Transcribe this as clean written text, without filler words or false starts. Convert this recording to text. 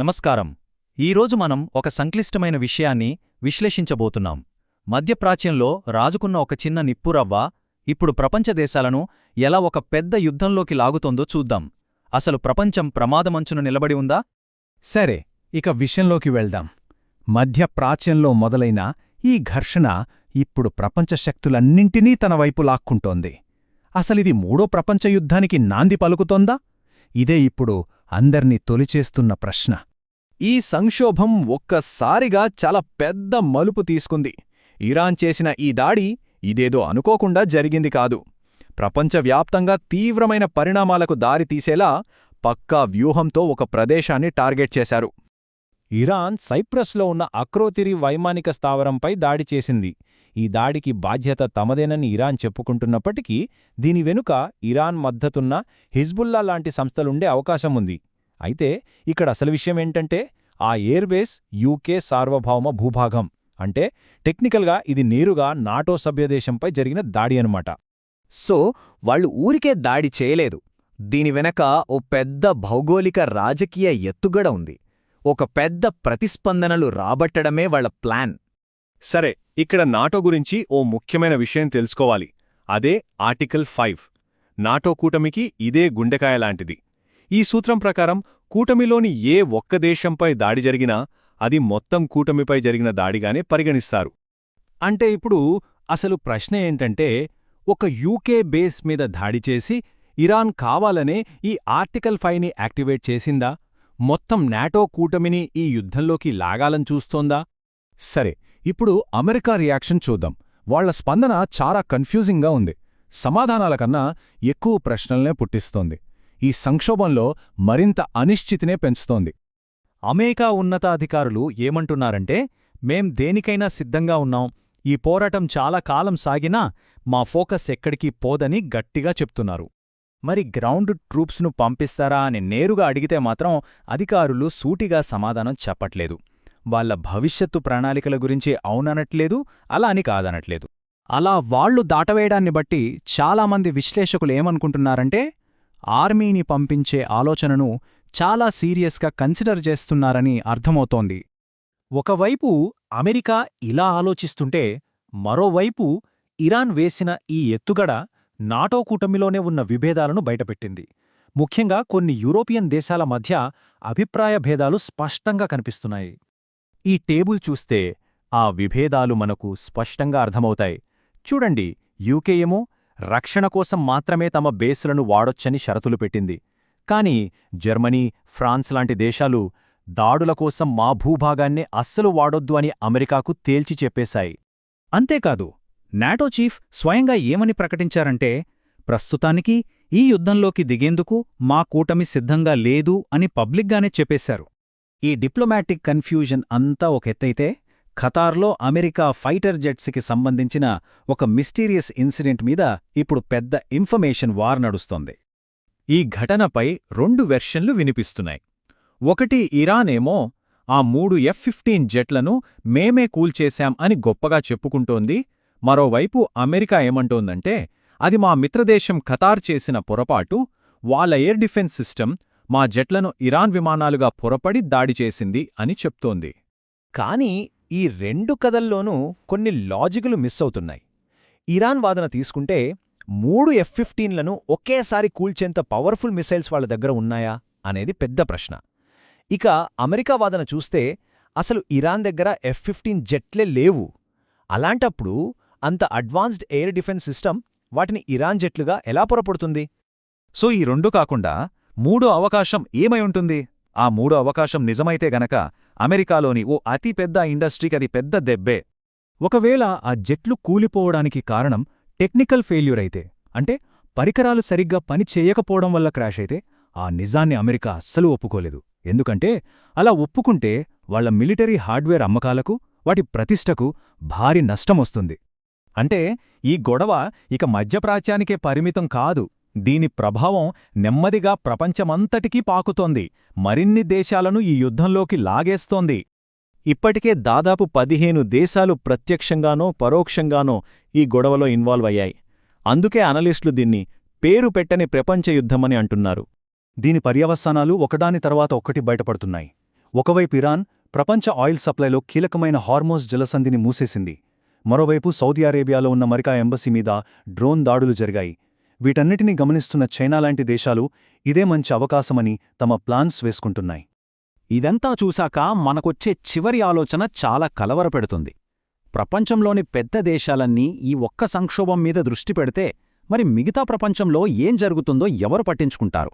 నమస్కారం. ఈరోజు మనం ఒక సంక్లిష్టమైన విషయాన్ని విశ్లేషించబోతున్నాం. మధ్యప్రాచ్యంలో రాజుకున్న ఒక చిన్న నిప్పురవ్వ ఇప్పుడు ప్రపంచ దేశాలను ఎలా ఒక పెద్ద యుద్ధంలోకి లాగుతోందో చూద్దాం. అసలు ప్రపంచం ప్రమాదమంచున నిలబడి ఉందా? సరే, ఇక విషయంలోకి వెళ్దాం. మధ్యప్రాచ్యంలో మొదలైన ఈ ఘర్షణ ఇప్పుడు ప్రపంచ శక్తులన్నింటినీ తన వైపు లాక్కుంటోంది. అసలిది మూడో ప్రపంచ యుద్ధానికి నాంది పలుకుతోందా? ఇదే ఇప్పుడు అందర్నీ తొలిచేస్తున్న ప్రశ్న. ఈ సంక్షోభం ఒక్కసారిగా చాలా పెద్ద మలుపు తీసుకుంది. ఇరాన్ చేసిన ఈ దాడి ఇదేదో అనుకోకుండా జరిగింది కాదు. ప్రపంచవ్యాప్తంగా తీవ్రమైన పరిణామాలకు దారితీసేలా పక్కా వ్యూహంతో ఒక ప్రదేశాన్ని టార్గెట్ చేశారు. ఇరాన్ సైప్రస్లో ఉన్న అక్రోతిరి వైమానిక స్థావరంపై దాడి చేసింది. ఈ దాడికి బాధ్యత తమదేనని ఇరాన్ చెప్పుకుంటున్నప్పటికీ దీని వెనుక ఇరాన్ మద్దతున్న హిజ్బుల్లా లాంటి సంస్థలుండే అవకాశం ఉంది. అయితే ఇక్కడ అసలు విషయమేంటంటే ఆ ఎయిర్బేస్ యూకే సార్వభౌమ భూభాగం. అంటే టెక్నికల్గా ఇది నేరుగా నాటో సభ్యదేశంపై జరిగిన దాడి అనమాట. సో వాళ్ళు ఊరికే దాడి చేయలేదు. దీని వెనక ఓ పెద్ద భౌగోళిక రాజకీయ ఎత్తుగడ ఉంది. ఒక పెద్ద ప్రతిస్పందనలు రాబట్టడమే వాళ్ల ప్లాన్. సరే, ఇక్కడ నాటో గురించి ఓ ముఖ్యమైన విషయం తెలుసుకోవాలి. అదే ఆర్టికల్ 5. నాటో కూటమికి ఇదే గుండెకాయలాంటిది. ఈ సూత్రం ప్రకారం కూటమిలోని ఏ ఒక్క దేశంపై దాడి జరిగినా అది మొత్తం కూటమిపై జరిగిన దాడిగానే పరిగణిస్తారు. అంటే ఇప్పుడు అసలు ప్రశ్న ఏంటంటే, ఒక యూకే బేస్ మీద దాడి చేసి ఇరాన్ కావాలనే ఈ ఆర్టికల్ 5ని యాక్టివేట్ చేసిందా? మొత్తం నాటో కూటమిని ఈ యుద్ధంలోకి లాగాలని చూస్తోందా? సరే, ఇప్పుడు అమెరికా రియాక్షన్ చూద్దాం. వాళ్ల స్పందన చాలా కన్ఫ్యూజింగ్గా ఉంది. సమాధానాల కన్నా ఎక్కువ ప్రశ్నల్నే పుట్టిస్తోంది. ఈ సంక్షోభంలో మరింత అనిశ్చితినే పెంచుతోంది. అమెరికా ఉన్నతాధికారులు ఏమంటున్నారంటే, మేం దేనికైనా సిద్ధంగా ఉన్నాం, ఈ పోరాటం చాలా కాలం సాగినా మా ఫోకస్ ఎక్కడికి పోదని గట్టిగా చెప్తున్నారు. మరి గ్రౌండ్ ట్రూప్స్ను పంపిస్తారా అని నేరుగా అడిగితే మాత్రం అధికారులు సూటిగా సమాధానం చెప్పట్లేదు. వాళ్ల భవిష్యత్తు ప్రణాళికల గురించి అవుననట్లేదు, అలా అని కాదనట్లేదు. అలా వాళ్లు దాటవేయడాన్ని బట్టి చాలామంది విశ్లేషకులేమనుకుంటున్నారంటే, ఆర్మీని పంపించే ఆలోచనను చాలా సీరియస్గా కన్సిడర్ చేస్తున్నారని అర్థమవుతోంది. ఒకవైపు అమెరికా ఇలా ఆలోచిస్తుంటే, మరోవైపు ఇరాన్ వేసిన ఈ ఎత్తుగడ నాటో కూటమిలోనే ఉన్న విభేదాలను బయటపెట్టింది. ముఖ్యంగా కొన్ని యూరోపియన్ దేశాల మధ్య అభిప్రాయ భేదాలు స్పష్టంగా కనిపిస్తున్నాయి. ఈ టేబుల్ చూస్తే ఆ విభేదాలు మనకు స్పష్టంగా అర్థమవుతాయి. చూడండి, యూకే ఏమో రక్షణ కోసం మాత్రమే తమ బేసులను వాడొచ్చని షరతులు పెట్టింది. కాని జర్మనీ, ఫ్రాన్స్ లాంటి దేశాలు దాడుల కోసం మా భూభాగాన్నే అస్సలు వాడొద్దు అని అమెరికాకు తేల్చి చెప్పేశాయి. అంతేకాదు, నాటో చీఫ్ స్వయంగా ఏమని ప్రకటించారంటే, ప్రస్తుతానికి ఈ యుద్ధంలోకి దిగేందుకు మా కూటమి సిద్ధంగా లేదు అని పబ్లిక్గానే చెప్పేశారు. ఈ డిప్లొమాటిక్ కన్ఫ్యూజన్ అంతా ఒక ఎత్తైతే, ఖతార్లో అమెరికా ఫైటర్ జెట్స్కి సంబంధించిన ఒక మిస్టీరియస్ ఇన్సిడెంట్ మీద ఇప్పుడు పెద్ద ఇన్ఫర్మేషన్ వార్ నడుస్తోంది. ఈ ఘటనపై 2 వెర్షన్లు వినిపిస్తున్నాయి. ఒకటి, ఇరానేమో ఆ 3 F-15 జెట్లను మేమే కూల్చేశాం అని గొప్పగా చెప్పుకుంటోంది. మరోవైపు అమెరికా ఏమంటోందంటే, అది మా మిత్రదేశం ఖతార్ చేసిన పొరపాటు, వాళ్ళ ఎయిర్ డిఫెన్స్ సిస్టమ్ మా జెట్లను ఇరాన్ విమానాలుగా పొరపడి దాడి చేసింది అని చెప్తోంది. కానీ ఈ 2 కథల్లోనూ కొన్ని లాజికులు మిస్ అవుతున్నాయి. ఇరాన్ వాదన తీసుకుంటే 3 F-15లను ఒకేసారి కూల్చేంత పవర్ఫుల్ మిసైల్స్ వాళ్ల దగ్గర ఉన్నాయా అనేది పెద్ద ప్రశ్న. ఇక అమెరికా వాదన చూస్తే అసలు ఇరాన్ దగ్గర F-15 జెట్లే లేవు. అలాంటప్పుడు అంత అడ్వాన్స్డ్ ఎయిర్ డిఫెన్స్ సిస్టమ్ వాటిని ఇరాన్ జెట్లుగా ఎలా పొరపడుతుంది? సో ఈ 2 కాకుండా 3వ అవకాశం ఏమై ఉంటుంది? ఆ 3వ అవకాశం నిజమైతే గనక అమెరికాలోని ఓ అతిపెద్ద ఇండస్ట్రీకి అది పెద్ద దెబ్బే. ఒకవేళ ఆ జెట్లు కూలిపోవడానికి కారణం టెక్నికల్ ఫెయిల్యూర్ అయితే, అంటే పరికరాలు సరిగ్గా పని చేయకపోవడం వల్ల క్రాష్ అయితే, ఆ నిజాన్ని అమెరికా అస్సలు ఒప్పుకోలేదు. ఎందుకంటే అలా ఒప్పుకుంటే వాళ్ల మిలిటరీ హార్డ్వేర్ అమ్మకాలకు, వాటి ప్రతిష్టకు భారీ నష్టమొస్తుంది. అంటే ఈ గొడవ ఇక మధ్యప్రాచ్యానికే పరిమితం కాదు. దీని ప్రభావం నెమ్మదిగా ప్రపంచమంతటికీ పాకుతోంది. మరిన్ని దేశాలను ఈ యుద్ధంలోకి లాగేస్తోంది. ఇప్పటికే దాదాపు 15 దేశాలు ప్రత్యక్షంగానో పరోక్షంగానో ఈ గొడవలో ఇన్వాల్వ్ అయ్యాయి. అందుకే అనలిస్టులు దీన్ని పేరు పెట్టని ప్రపంచ యుద్ధమని అంటున్నారు. దీని పర్యవసానాలు ఒకదాని తర్వాత ఒక్కటి బయటపడుతున్నాయి. ఒకవైపు ఇరాన్ ప్రపంచ ఆయిల్ సప్లైలో కీలకమైన హార్మోజ్ జలసంధిని మూసేసింది. మరోవైపు సౌదీ అరేబియాలో ఉన్న అమెరికా ఎంబసీ మీద డ్రోన్ దాడులు జరిగాయి. వీటన్నిటినీ గమనిస్తున్న చైనా లాంటి దేశాలు ఇదే మంచి అవకాశమని తమ ప్లాన్స్ వేసుకుంటున్నాయి. ఇదంతా చూశాక మనకొచ్చే చివరి ఆలోచన చాలా కలవరపెడుతుంది. ప్రపంచంలోని పెద్ద దేశాలన్నీ ఈ ఒక్క సంక్షోభం మీద దృష్టి పెడితే మరి మిగతా ప్రపంచంలో ఏం జరుగుతుందో ఎవరు పట్టించుకుంటారు?